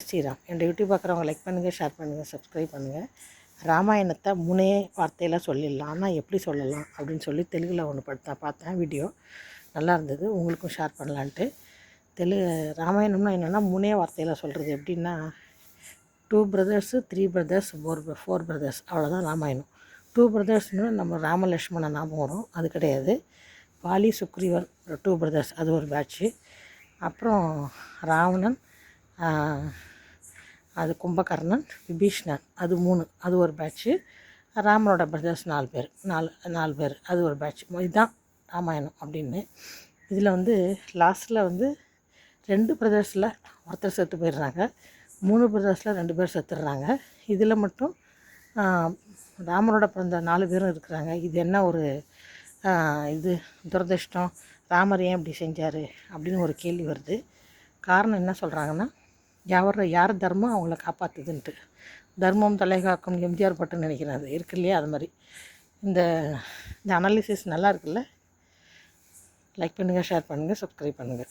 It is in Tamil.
ஸ்ரீராம். என்னோட யூடியூப் பார்க்குறவங்க லைக் பண்ணுங்கள், ஷேர் பண்ணுங்கள், சப்ஸ்கிரைப் பண்ணுங்கள். ராமாயணத்தை 3 வார்த்தையில் சொல்லிடலாம், ஆனால் எப்படி சொல்லலாம் அப்படின்னு சொல்லி தெலுங்கில் ஒன்று பார்த்தேன் வீடியோ. நல்லா இருந்தது, உங்களுக்கும் ஷேர் பண்ணலான்ட்டு. ராமாயணம்னா என்னென்னா 3 வார்த்தையில் சொல்கிறது. எப்படின்னா 2 பிரதர்ஸு, 3 பிரதர்ஸ், 4 பிரதர்ஸ், அவ்வளோதான் ராமாயணம். 2 பிரதர்ஸ்னால் நம்ம ராமலக்ஷ்மணன் ஞாபகம் வரும், அது கிடையாது. வாலி சுக்ரீவன் 2 பிரதர்ஸ், அது ஒரு பேட்ச்சு. அப்புறம் ராவணன், அது கும்பகர்ணன், விபீஷ்ணன், அது 3, அது ஒரு பேட்ச்சு. ராமனோட பிரதர்ஸ் 4 பேர், 4 பேர், அது ஒரு பேட்ச். இதுதான் ராமாயணம் அப்படின்னு. இதில் லாஸ்ட்டில் 2 பிரதர்ஸில் ஒருத்தர் செத்து போயிடுறாங்க, 3 பிரதர்ஸில் 2 பேர் செத்துடுறாங்க. இதில் மட்டும் ராமனோட பிறந்த 4 பேரும் இருக்கிறாங்க. இது என்ன ஒரு இது துரதிர்ஷ்டம், ராமர் ஏன் இப்படி செஞ்சார் அப்படின்னு ஒரு கேள்வி வருது. காரணம் என்ன சொல்கிறாங்கன்னா, யார் தர்மம் அவங்கள காப்பாற்றுதுன்ட்டு. தர்மம் தலைகாக்கும் எம்ஜிஆர் பட்டுன்னு நினைக்கிறேன், அது இருக்கு இல்லையா, அது மாதிரி. இந்த அனாலிசிஸ் நல்லா இருக்குல்ல. லைக் பண்ணுங்கள், ஷேர் பண்ணுங்கள், சப்ஸ்கிரைப் பண்ணுங்கள்.